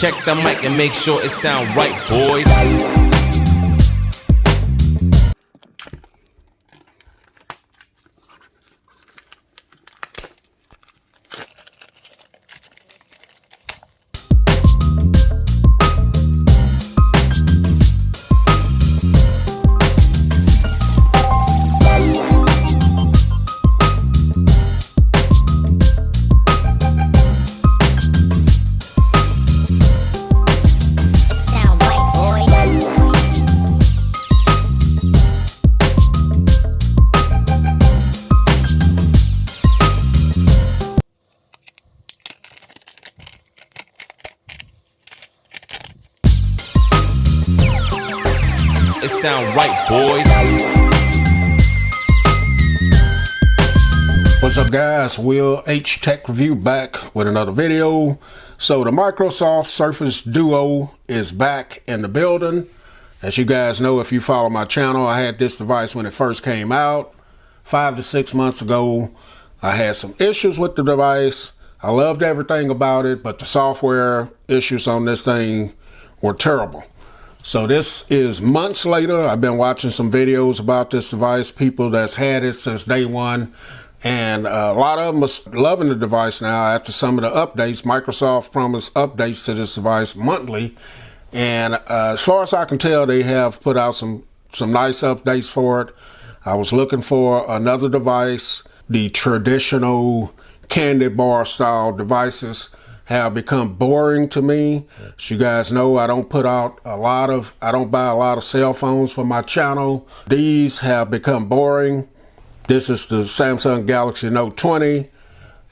Check the mic and make sure it sound right, boys. It sound right, boys. What's up, guys? Will H Tech Review back with another video. So the Microsoft Surface Duo is back in the building. As you guys know, if you follow my channel, I had this device when it first came out 5 to 6 months ago. I had some issues with the device. I loved everything about it, but the software issues on this thing were terrible. So this is months later. I've been watching some videos about this device, people that's had it since day one, and a lot of them are loving the device now after some of the updates. Microsoft promised updates to this device monthly, and as far as I can tell, they have put out some nice updates for it. I was looking for another device. The traditional candy bar style devices have become boring to me. As you guys know, I don't buy a lot of cell phones for my channel. These have become boring. This is the Samsung Galaxy Note 20,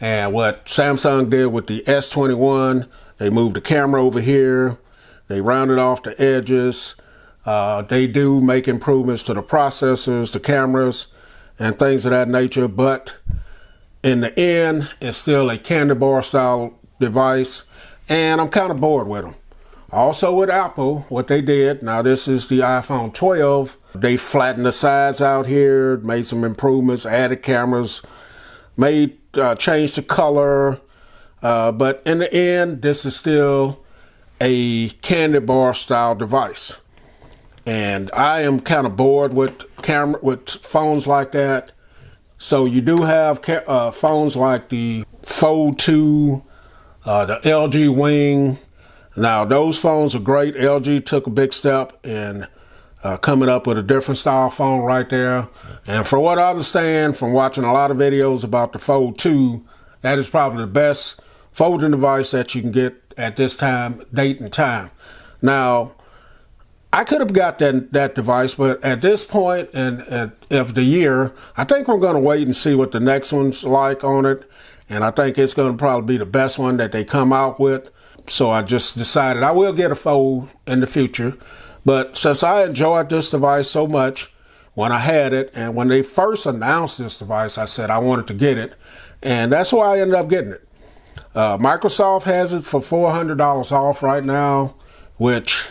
and what Samsung did with the S21, they moved the camera over here, they rounded off the edges. They do make improvements to the processors, the cameras, and things of that nature, but in the end, it's still a candy bar style device, and I'm kind of bored with them. Also with Apple, what they did, now this is the iPhone 12, they flattened the sides out here, made some improvements, added cameras, changed the color, but in the end, this is still a candy bar style device. And I am kind of bored with phones like that. So you do have phones like the Fold 2, the LG Wing. Now those phones are great. LG took a big step in coming up with a different style phone right there. And from what I understand from watching a lot of videos about the Fold 2, that is probably the best folding device that you can get at this date and time. Now, I could have got that device, but at this point of the year, I think we're going to wait and see what the next one's like on it. And I think it's going to probably be the best one that they come out with. So I just decided I will get a Fold in the future. But since I enjoyed this device so much when I had it, and when they first announced this device, I said I wanted to get it. And that's why I ended up getting it. Microsoft has it for $400 off right now, which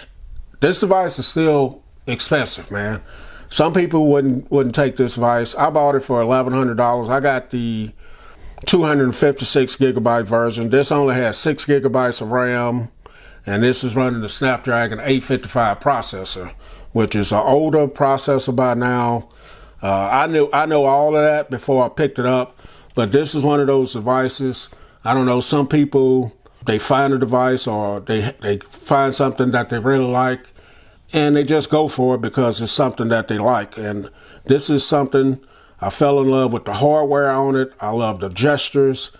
this device is still expensive, man. Some people wouldn't take this device. I bought it for $1,100. I got the 256 gigabyte version. This only has 6 gigabytes of RAM, and this is running the Snapdragon 855 processor, which is an older processor by now. I know all of that before I picked it up, but this is one of those devices. I don't know, some people, they find a device or they find something that they really like and they just go for it because it's something that they like. And this is something, I fell in love with the hardware on it. I love the gestures.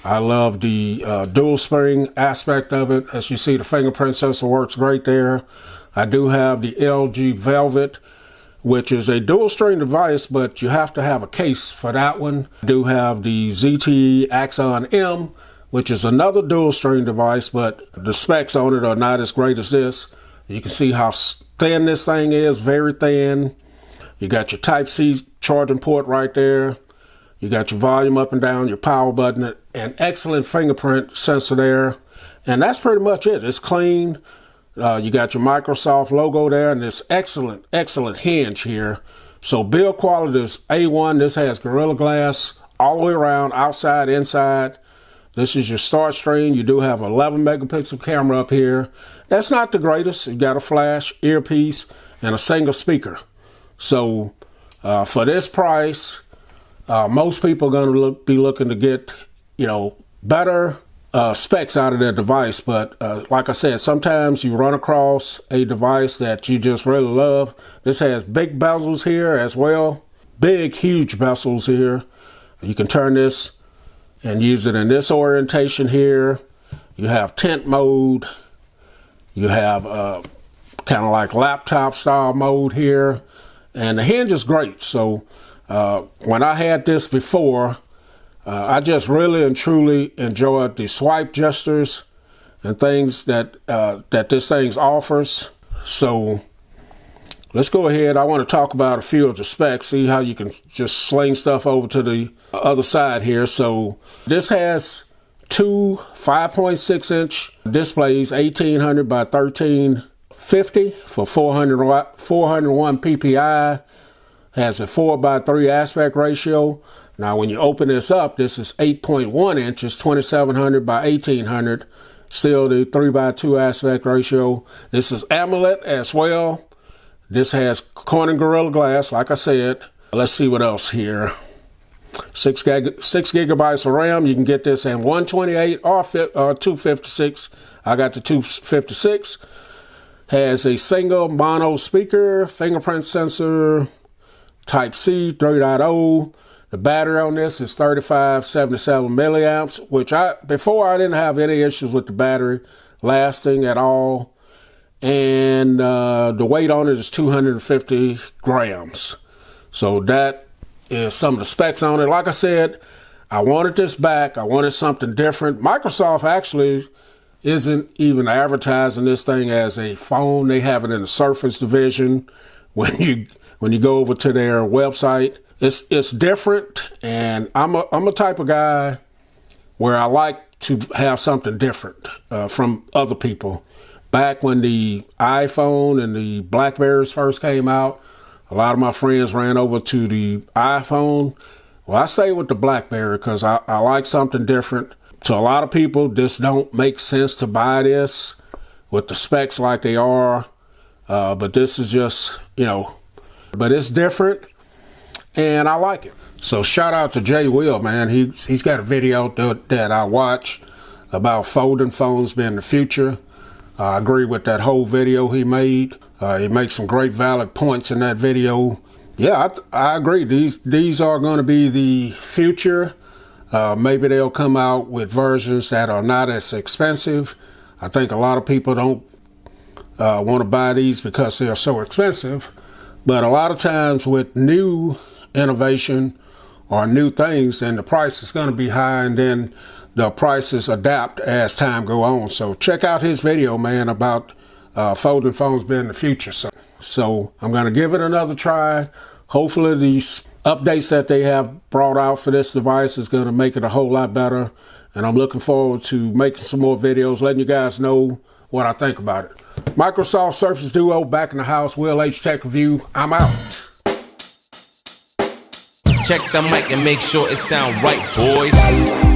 I love the dual spring aspect of it. As you see, the fingerprint sensor works great there. I do have the LG Velvet, which is a dual string device, but you have to have a case for that one. I do have the ZTE Axon M, which is another dual string device, but the specs on it are not as great as this. You can see how thin this thing is, very thin. You got your Type-C charging port right there. You got your volume up and down, your power button, an excellent fingerprint sensor there. And that's pretty much it. It's clean. You got your Microsoft logo there and this excellent hinge here. So build quality is A1. This has Gorilla Glass all the way around, outside, inside. This is your start screen. You do have an 11 megapixel camera up here. That's not the greatest. You got a flash, earpiece, and a single speaker. So for this price, most people are going to be looking to get, better specs out of their device. But like I said, sometimes you run across a device that you just really love. This has big bezels here as well. Big, huge bezels here. You can turn this and use it in this orientation here. You have tint mode. You have kind of like laptop style mode here. And the hinge is great. So when I had this before, I just really and truly enjoyed the swipe gestures and things that this thing offers. So let's go ahead. I want to talk about a few of the specs, see how you can just sling stuff over to the other side here. So this has two 5.6-inch displays, 1800 by 1350 for 401 ppi. Has a 4:3 aspect ratio. Now when you open this up, this is 8.1 inches, 2700 by 1800. Still the 3:2 aspect ratio. This is AMOLED as well. This has Corning Gorilla Glass, like I said. Let's see what else here. 6 gigabytes of RAM. You can get this in 128 or 256. I got the 256. Has a single mono speaker, fingerprint sensor, Type-C 3.0. The battery on this is 3577 milliamps, which before I didn't have any issues with the battery lasting at all. And the weight on it is 250 grams. So that is some of the specs on it. Like I said, I wanted this back. I wanted something different. Microsoft actually isn't even advertising this thing as a phone. They have it in the Surface division. When you go over to their website, it's different. And I'm a type of guy where I like to have something different from other people. Back when the iPhone and the Blackberries first came out, a lot of my friends ran over to the iPhone. Well, I stay with the Blackberry because I like something different. To a lot of people, this don't make sense to buy this with the specs like they are. But this is just, but it's different and I like it. So shout out to Jay Will, man. He's got a video that I watch about folding phones being the future. I agree with that whole video he made. He makes some great valid points in that video. Yeah, I agree. These are going to be the future. Maybe they'll come out with versions that are not as expensive. I think a lot of people don't want to buy these because they're so expensive. But a lot of times with new innovation or new things, then the price is going to be high, and then the prices adapt as time go on. So check out his video, man, about folding phones being the future. So I'm going to give it another try. Hopefully these updates that they have brought out for this device is going to make it a whole lot better. And I'm looking forward to making some more videos, letting you guys know what I think about it. Microsoft Surface Duo back in the house. Will H Tech Review. I'm out. Check the mic and make sure it sound right, boys.